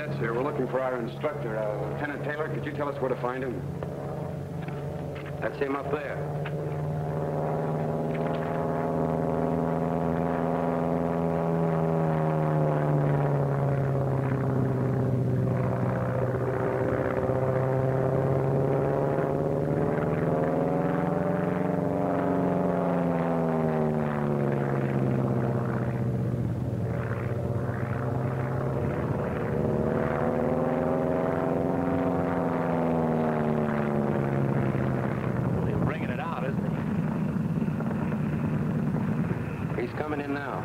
cadets here. We're looking for our instructor, Lieutenant Taylor. Could you tell us where to find him? That's him up there. Coming in now.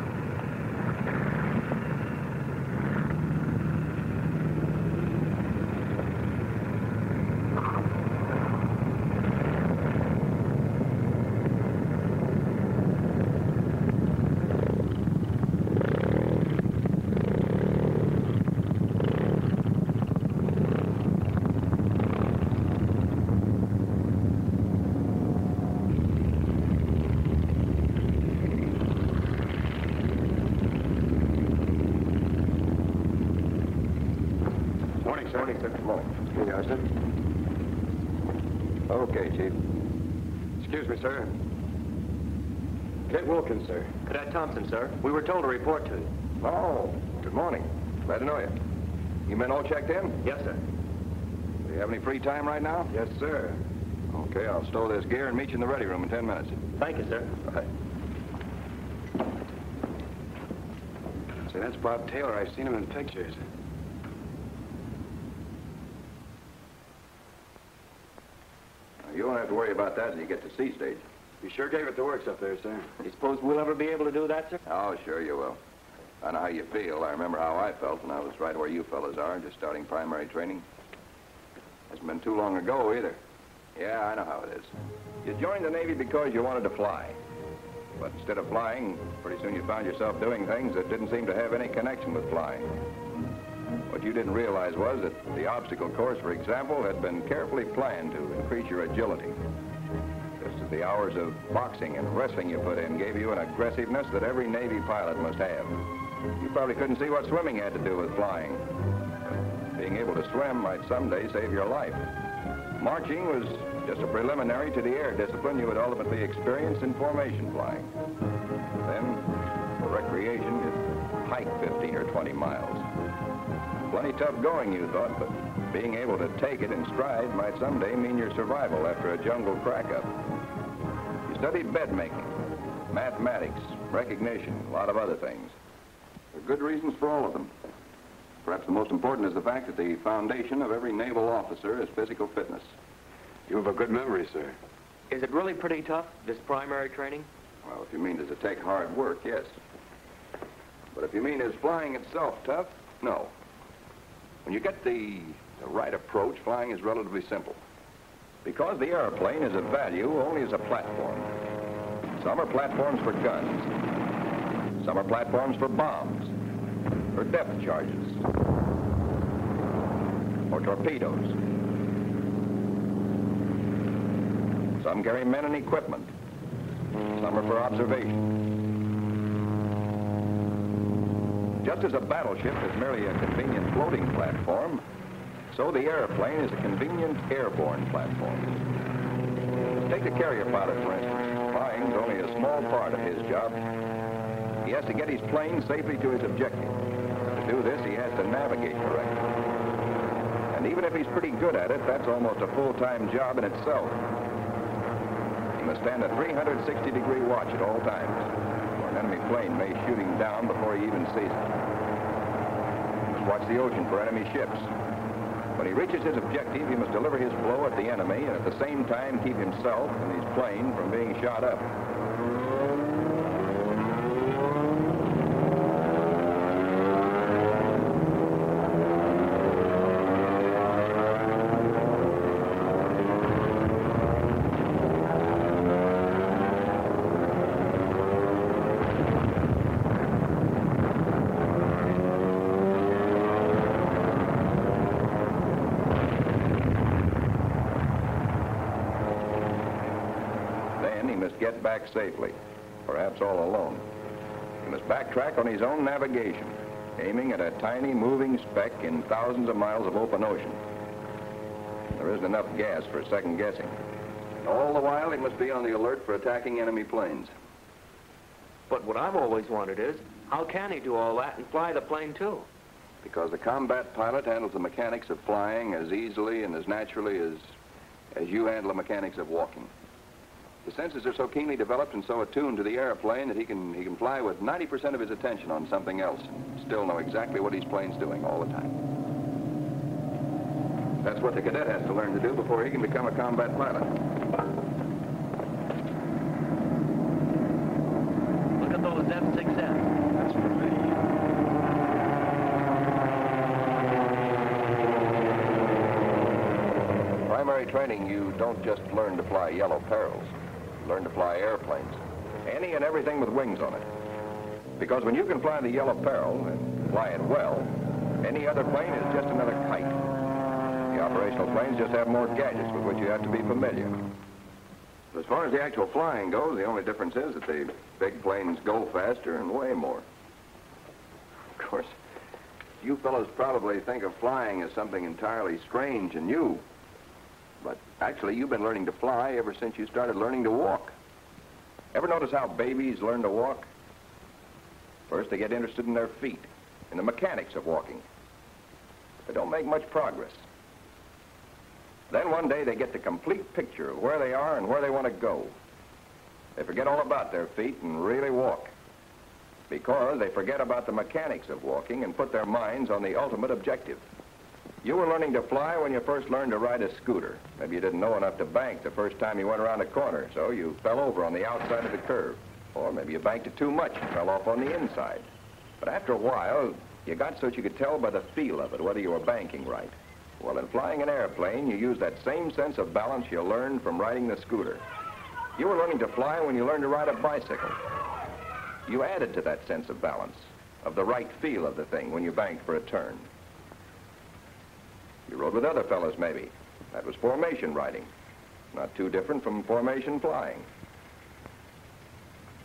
Morning, sir. Good morning. Here you are, sir. Okay, Chief. Excuse me, sir. Kent Wilkins, sir. Cadet Thompson, sir. We were told to report to you. Oh, good morning. Glad to know you. You men all checked in? Yes, sir. Do you have any free time right now? Yes, sir. Okay, I'll stow this gear and meet you in the ready room in 10 minutes. Thank you, sir. Right. Say, that's Bob Taylor. I've seen him in pictures. You won't have to worry about that until you get to C stage. You sure gave it the works up there, sir. You suppose we'll ever be able to do that, sir? Oh, sure you will. I know how you feel. I remember how I felt when I was right where you fellas are, just starting primary training. Hasn't been too long ago, either. Yeah, I know how it is. You joined the Navy because you wanted to fly. But instead of flying, pretty soon you found yourself doing things that didn't seem to have any connection with flying. What you didn't realize was that the obstacle course, for example, had been carefully planned to increase your agility. Just as the hours of boxing and wrestling you put in gave you an aggressiveness that every Navy pilot must have. You probably couldn't see what swimming had to do with flying. Being able to swim might someday save your life. Marching was just a preliminary to the air discipline you would ultimately experience in formation flying. Then, for recreation, you'd hike 15 or 20 miles. Plenty tough going, you thought, but being able to take it in stride might someday mean your survival after a jungle crack-up. You studied bed making, mathematics, recognition, a lot of other things. There are good reasons for all of them. Perhaps the most important is the fact that the foundation of every naval officer is physical fitness. You have a good memory, sir. Is it really pretty tough, this primary training? Well, if you mean does it take hard work, yes. But if you mean is flying itself tough, no. When you get the right approach, flying is relatively simple. Because the airplane is of value only as a platform. Some are platforms for guns. Some are platforms for bombs, or depth charges, or torpedoes. Some carry men and equipment. Some are for observation. Just as a battleship is merely a convenient floating platform, so the airplane is a convenient airborne platform. Take the carrier pilot, for instance. Flying's only a small part of his job. He has to get his plane safely to his objective. To do this, he has to navigate correctly. And even if he's pretty good at it, that's almost a full-time job in itself. He must stand a 360-degree watch at all times, or an enemy plane may shoot him down before he even sees it. He must watch the ocean for enemy ships. When he reaches his objective, he must deliver his blow at the enemy and at the same time keep himself and his plane from being shot up. Get back safely, perhaps all alone. He must backtrack on his own navigation, aiming at a tiny moving speck in thousands of miles of open ocean. There isn't enough gas for second guessing. All the while, he must be on the alert for attacking enemy planes. But what I've always wondered is, how can he do all that and fly the plane too? Because the combat pilot handles the mechanics of flying as easily and as naturally as you handle the mechanics of walking. The senses are so keenly developed and so attuned to the airplane that he can fly with 90% of his attention on something else and still know exactly what his plane's doing all the time. That's what the cadet has to learn to do before he can become a combat pilot. Look at those F-6Fs. That's for me. Primary training, you don't just learn to fly yellow perils. You learn to fly airplanes. Any and everything with wings on it. Because when you can fly the yellow peril and fly it well, any other plane is just another kite. The operational planes just have more gadgets with which you have to be familiar. As far as the actual flying goes, the only difference is that the big planes go faster and weigh more. Of course, you fellows probably think of flying as something entirely strange and new. But actually, you've been learning to fly ever since you started learning to walk. Ever notice how babies learn to walk? First, they get interested in their feet, in the mechanics of walking. They don't make much progress. Then one day they get the complete picture of where they are and where they want to go. They forget all about their feet and really walk. Because they forget about the mechanics of walking and put their minds on the ultimate objective. You were learning to fly when you first learned to ride a scooter. Maybe you didn't know enough to bank the first time you went around a corner, so you fell over on the outside of the curve. Or maybe you banked it too much and fell off on the inside. But after a while, you got so that you could tell by the feel of it whether you were banking right. Well, in flying an airplane, you use that same sense of balance you learned from riding the scooter. You were learning to fly when you learned to ride a bicycle. You added to that sense of balance, of the right feel of the thing when you banked for a turn. You rode with other fellows, maybe. That was formation riding. Not too different from formation flying.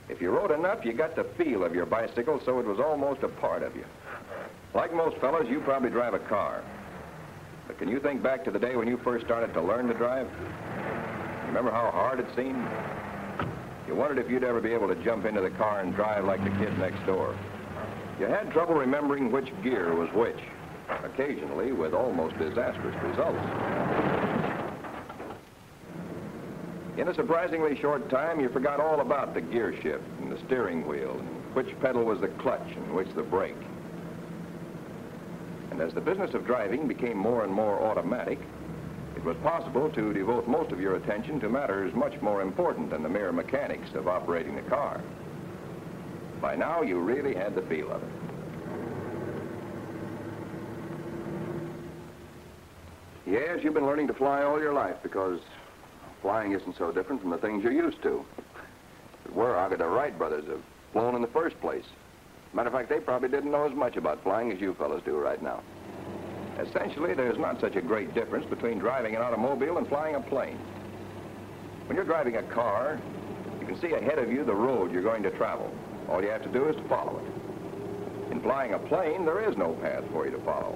If you rode enough, you got the feel of your bicycle so it was almost a part of you. Like most fellows, you probably drive a car. But can you think back to the day when you first started to learn to drive? Remember how hard it seemed? You wondered if you'd ever be able to jump into the car and drive like the kid next door. You had trouble remembering which gear was which, occasionally with almost disastrous results. In a surprisingly short time, you forgot all about the gear shift and the steering wheel, and which pedal was the clutch and which the brake. And as the business of driving became more and more automatic, it was possible to devote most of your attention to matters much more important than the mere mechanics of operating the car. By now, you really had the feel of it. Yes, you've been learning to fly all your life because flying isn't so different from the things you're used to. If it were, how could the Wright brothers have flown in the first place? Matter of fact, they probably didn't know as much about flying as you fellows do right now. Essentially, there's not such a great difference between driving an automobile and flying a plane. When you're driving a car, you can see ahead of you the road you're going to travel. All you have to do is to follow it. In flying a plane, there is no path for you to follow.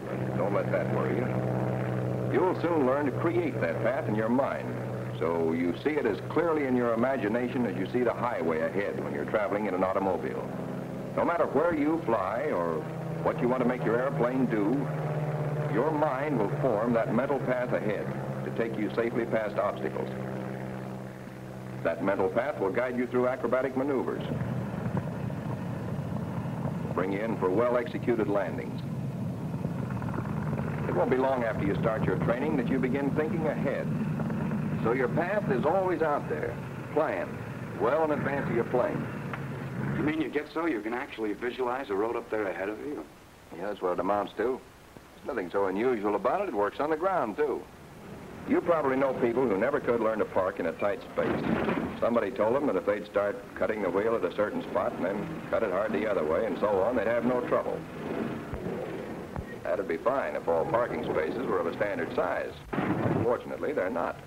But don't let that worry you. You'll soon learn to create that path in your mind, so you see it as clearly in your imagination as you see the highway ahead when you're traveling in an automobile. No matter where you fly or what you want to make your airplane do, your mind will form that mental path ahead to take you safely past obstacles. That mental path will guide you through acrobatic maneuvers, bring you in for well-executed landings. It won't be long after you start your training that you begin thinking ahead. So your path is always out there, planned, well in advance of your plane. You mean you get so you can actually visualize the road up there ahead of you? Yeah, that's what it amounts to. There's nothing so unusual about it. It works on the ground, too. You probably know people who never could learn to park in a tight space. Somebody told them that if they'd start cutting the wheel at a certain spot and then cut it hard the other way and so on, they'd have no trouble. That'd be fine if all parking spaces were of a standard size. Unfortunately, they're not.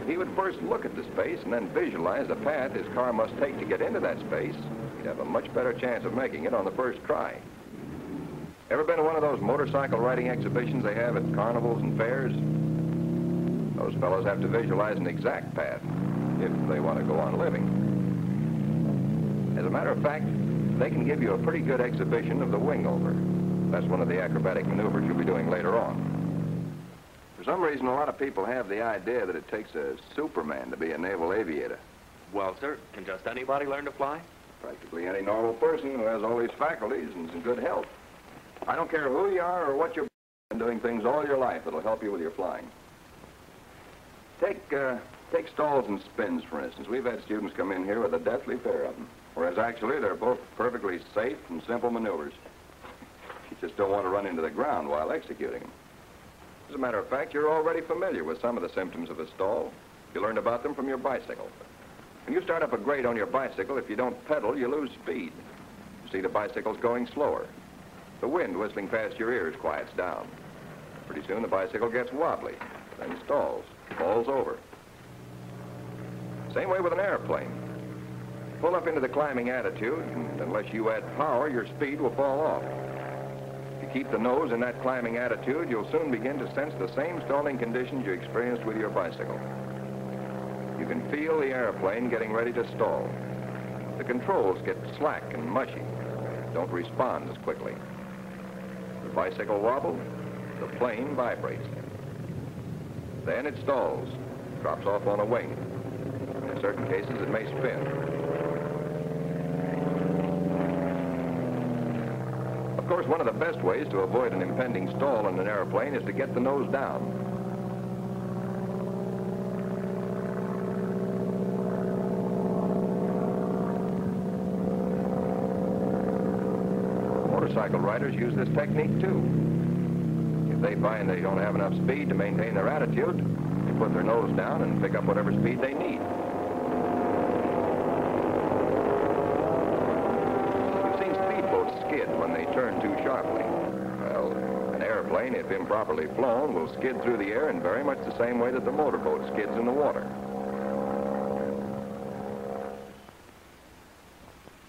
If he would first look at the space and then visualize the path his car must take to get into that space, he'd have a much better chance of making it on the first try. Ever been to one of those motorcycle riding exhibitions they have at carnivals and fairs? Those fellows have to visualize an exact path if they want to go on living. As a matter of fact, they can give you a pretty good exhibition of the wing-over. That's one of the acrobatic maneuvers you'll be doing later on. For some reason, a lot of people have the idea that it takes a Superman to be a naval aviator. Well, sir, can just anybody learn to fly? Practically any normal person who has all these faculties and is in good health. I don't care who you are or what you're doing things all your life that'll help you with your flying. Take stalls and spins, for instance. We've had students come in here with a deathly pair of them, whereas actually they're both perfectly safe and simple maneuvers. You just don't want to run into the ground while executing them. As a matter of fact, you're already familiar with some of the symptoms of a stall. You learned about them from your bicycle. When you start up a grade on your bicycle, if you don't pedal, you lose speed. You see the bicycle's going slower. The wind whistling past your ears quiets down. Pretty soon the bicycle gets wobbly, then stalls, falls over. Same way with an airplane. Pull up into the climbing attitude, and unless you add power, your speed will fall off. If you keep the nose in that climbing attitude, you'll soon begin to sense the same stalling conditions you experienced with your bicycle. You can feel the airplane getting ready to stall. The controls get slack and mushy, don't respond as quickly. The bicycle wobbles, the plane vibrates. Then it stalls, drops off on a wing. In certain cases, it may spin. Of course, one of the best ways to avoid an impending stall in an airplane is to get the nose down. Motorcycle riders use this technique, too. If they find they don't have enough speed to maintain their attitude, they put their nose down and pick up whatever speed they need. Skid when they turn too sharply. Well, an airplane, if improperly flown, will skid through the air in very much the same way that the motorboat skids in the water.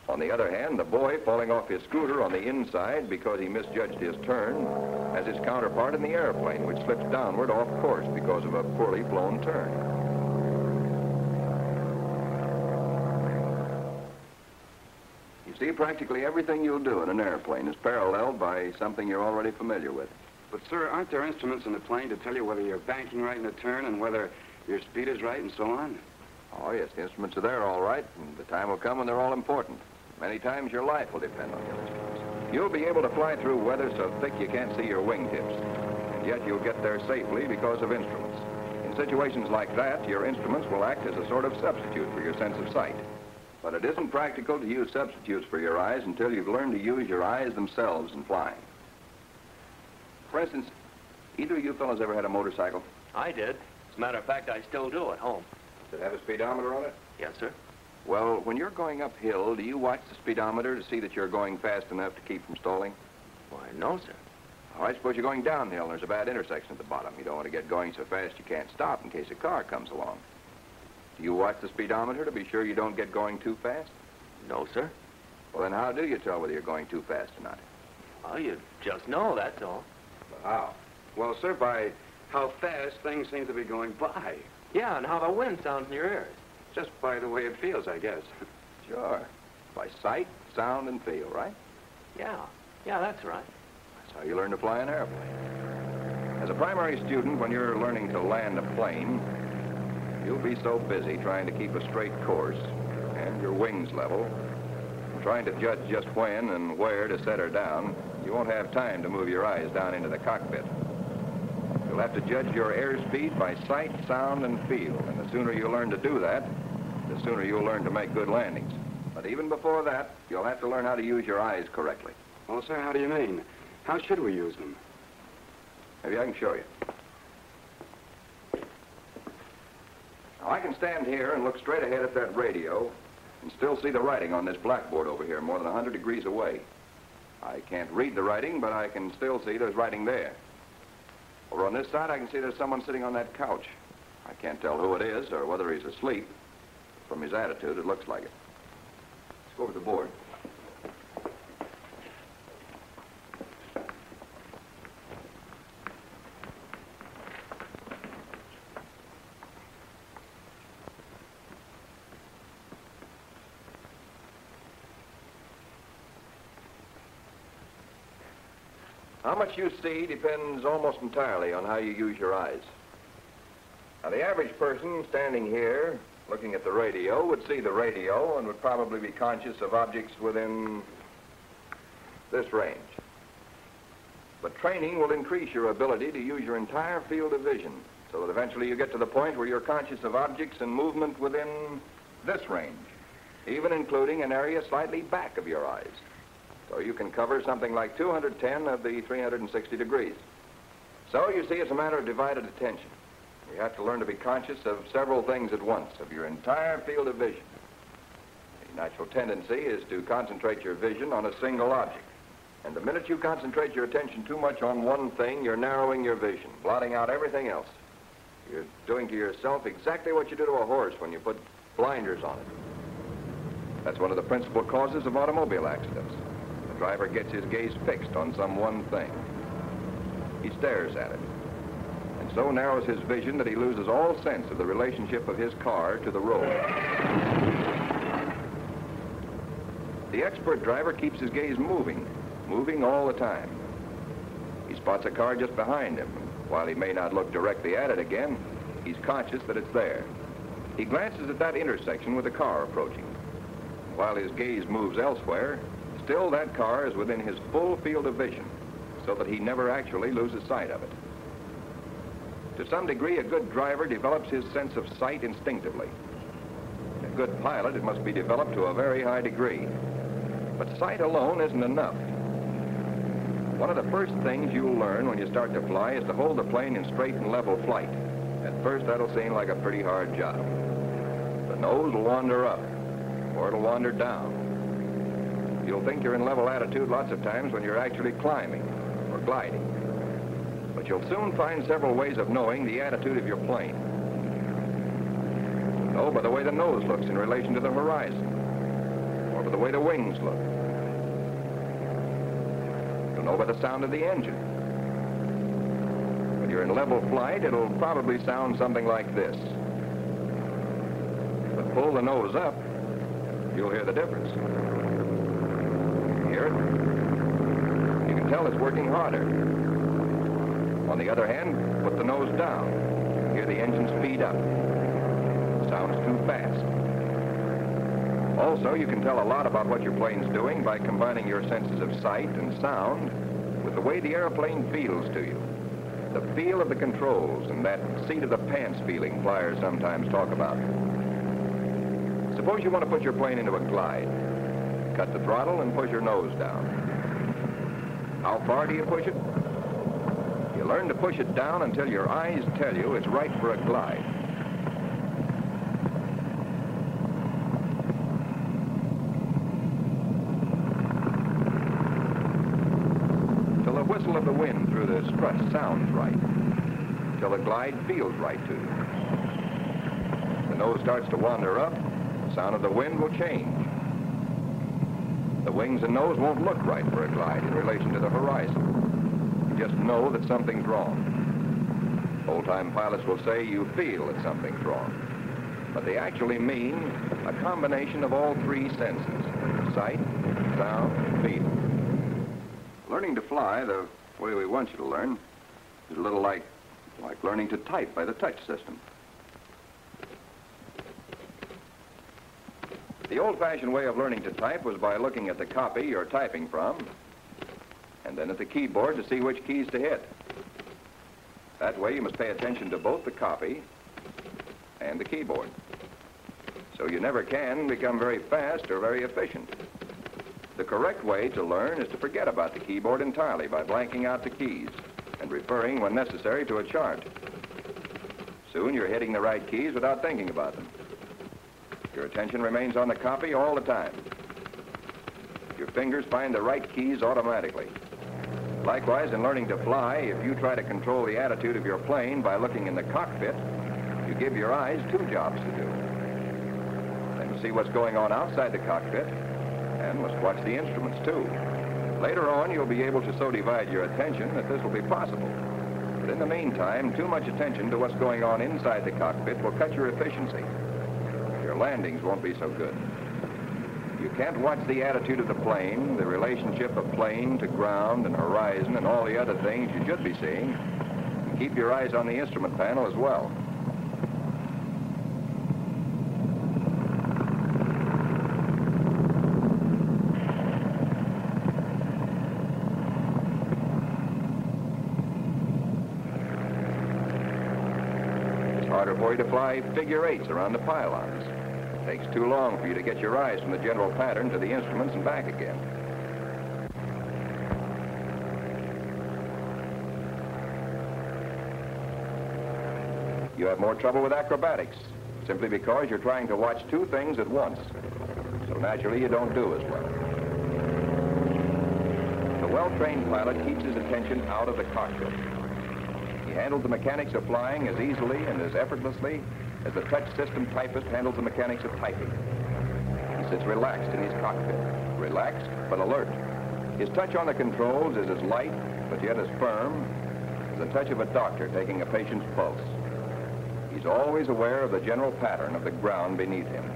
On the other hand, the boy falling off his scooter on the inside because he misjudged his turn has his counterpart in the airplane, which slips downward off course because of a poorly flown turn. See, practically everything you'll do in an airplane is paralleled by something you're already familiar with. But, sir, aren't there instruments in the plane to tell you whether you're banking right in a turn and whether your speed is right and so on? Oh, yes, the instruments are there all right, and the time will come when they're all important. Many times your life will depend on your instruments. You'll be able to fly through weather so thick you can't see your wingtips, and yet you'll get there safely because of instruments. In situations like that, your instruments will act as a sort of substitute for your sense of sight. But it isn't practical to use substitutes for your eyes until you've learned to use your eyes themselves in flying. For instance, either of you fellows ever had a motorcycle? I did. As a matter of fact, I still do at home. Does it have a speedometer on it? Yes, sir. Well, when you're going uphill, do you watch the speedometer to see that you're going fast enough to keep from stalling? Why, no, sir. All right, suppose you're going downhill and there's a bad intersection at the bottom. You don't want to get going so fast you can't stop in case a car comes along. Do you watch the speedometer to be sure you don't get going too fast? No, sir. Well, then how do you tell whether you're going too fast or not? Well, you just know, that's all. But how? Well, sir, by how fast things seem to be going by. Yeah, and how the wind sounds in your ears. Just by the way it feels, I guess. Sure. By sight, sound, and feel, right? Yeah, that's right. That's how you learn to fly an airplane. As a primary student, when you're learning to land a plane, you'll be so busy trying to keep a straight course and your wings level, and trying to judge just when and where to set her down, you won't have time to move your eyes down into the cockpit. You'll have to judge your airspeed by sight, sound, and feel, and the sooner you learn to do that, the sooner you'll learn to make good landings. But even before that, you'll have to learn how to use your eyes correctly. Well, sir, how do you mean? How should we use them? Maybe I can show you. Now, I can stand here and look straight ahead at that radio and still see the writing on this blackboard over here more than 100 degrees away. I can't read the writing, but I can still see there's writing there. Over on this side, I can see there's someone sitting on that couch. I can't tell who it is or whether he's asleep. From his attitude, it looks like it. Let's go over to the board. How much you see depends almost entirely on how you use your eyes. Now, the average person standing here looking at the radio would see the radio and would probably be conscious of objects within this range. But training will increase your ability to use your entire field of vision, so that eventually you get to the point where you're conscious of objects and movement within this range, even including an area slightly back of your eyes. So you can cover something like 210 of the 360 degrees. So you see, it's a matter of divided attention. You have to learn to be conscious of several things at once, of your entire field of vision. The natural tendency is to concentrate your vision on a single object. And the minute you concentrate your attention too much on one thing, you're narrowing your vision, blotting out everything else. You're doing to yourself exactly what you do to a horse when you put blinders on it. That's one of the principal causes of automobile accidents. The driver gets his gaze fixed on some one thing. He stares at it, and so narrows his vision that he loses all sense of the relationship of his car to the road. The expert driver keeps his gaze moving all the time. He spots a car just behind him. While he may not look directly at it again, he's conscious that it's there. He glances at that intersection with a car approaching. While his gaze moves elsewhere, still that car is within his full field of vision, so that he never actually loses sight of it. To some degree, a good driver develops his sense of sight instinctively. In a good pilot, it must be developed to a very high degree. But sight alone isn't enough. One of the first things you'll learn when you start to fly is to hold the plane in straight and level flight. At first, that'll seem like a pretty hard job. The nose will wander up, or it'll wander down. You'll think you're in level attitude lots of times when you're actually climbing or gliding. But you'll soon find several ways of knowing the attitude of your plane. You'll know by the way the nose looks in relation to the horizon, or by the way the wings look. You'll know by the sound of the engine. When you're in level flight, it'll probably sound something like this. But pull the nose up, you'll hear the difference. You hear it? You can tell it's working harder. On the other hand, put the nose down. You hear the engine speed up. It sounds too fast. Also, you can tell a lot about what your plane's doing by combining your senses of sight and sound with the way the airplane feels to you. The feel of the controls and that seat-of-the-pants feeling flyers sometimes talk about. Suppose you want to put your plane into a glide. Cut the throttle and push your nose down. How far do you push it? You learn to push it down until your eyes tell you it's right for a glide. Till the whistle of the wind through the strut sounds right. Till the glide feels right to you. The nose starts to wander up, the sound of the wind will change. The wings and nose won't look right for a glide in relation to the horizon. You just know that something's wrong. Old-time pilots will say you feel that something's wrong. But they actually mean a combination of all three senses: sight, sound, and feel. Learning to fly the way we want you to learn is a little like learning to type by the touch system. The old-fashioned way of learning to type was by looking at the copy you're typing from, and then at the keyboard to see which keys to hit. That way you must pay attention to both the copy and the keyboard. So you never can become very fast or very efficient. The correct way to learn is to forget about the keyboard entirely by blanking out the keys and referring, when necessary, to a chart. Soon you're hitting the right keys without thinking about them. Your attention remains on the copy all the time. Your fingers find the right keys automatically. Likewise, in learning to fly, if you try to control the attitude of your plane by looking in the cockpit, you give your eyes two jobs to do. Then to see what's going on outside the cockpit, and must watch the instruments too. Later on, you'll be able to so divide your attention that this will be possible. But in the meantime, too much attention to what's going on inside the cockpit will cut your efficiency. Your landings won't be so good. You can't watch the attitude of the plane, the relationship of plane to ground and horizon and all the other things you should be seeing. Keep your eyes on the instrument panel as well. It's harder for you to fly figure eights around the pylons. It takes too long for you to get your eyes from the general pattern to the instruments and back again. You have more trouble with acrobatics, simply because you're trying to watch two things at once. So naturally, you don't do as well. The well-trained pilot keeps his attention out of the cockpit. He handles the mechanics of flying as easily and as effortlessly as the touch system typist handles the mechanics of typing. He sits relaxed in his cockpit, relaxed but alert. His touch on the controls is as light, but yet as firm, as the touch of a doctor taking a patient's pulse. He's always aware of the general pattern of the ground beneath him.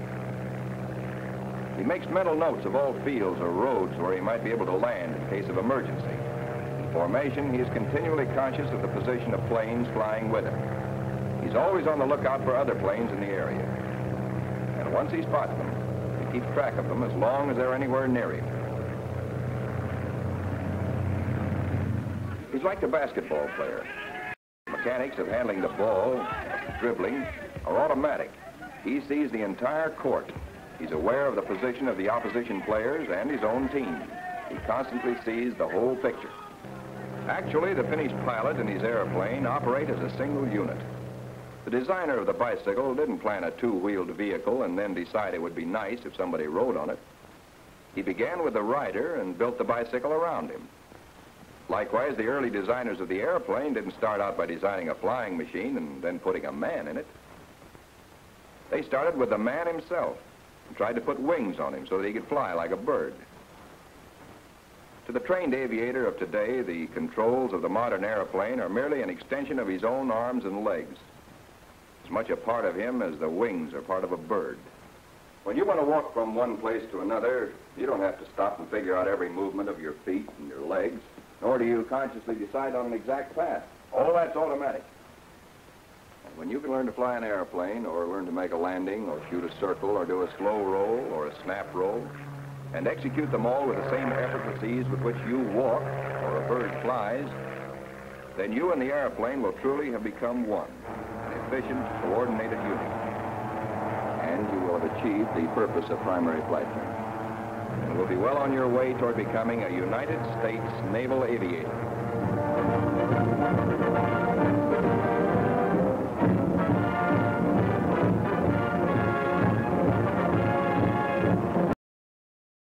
He makes mental notes of all fields or roads where he might be able to land in case of emergency. In formation, he is continually conscious of the position of planes flying with him. He's always on the lookout for other planes in the area. And once he spots them, he keeps track of them as long as they're anywhere near him. He's like the basketball player. The mechanics of handling the ball, dribbling, are automatic. He sees the entire court. He's aware of the position of the opposition players and his own team. He constantly sees the whole picture. Actually, the finished pilot and his airplane operate as a single unit. The designer of the bicycle didn't plan a two-wheeled vehicle and then decide it would be nice if somebody rode on it. He began with the rider and built the bicycle around him. Likewise, the early designers of the airplane didn't start out by designing a flying machine and then putting a man in it. They started with the man himself and tried to put wings on him so that he could fly like a bird. To the trained aviator of today, the controls of the modern airplane are merely an extension of his own arms and legs. As much a part of him as the wings are part of a bird. When you want to walk from one place to another, you don't have to stop and figure out every movement of your feet and your legs, nor do you consciously decide on an exact path. All that's automatic. And when you can learn to fly an airplane, or learn to make a landing, or shoot a circle, or do a slow roll, or a snap roll, and execute them all with the same effortless ease with which you walk, or a bird flies, then you and the airplane will truly have become one, an efficient, coordinated unit. And you will have achieved the purpose of primary flight training. And will be well on your way toward becoming a United States naval aviator.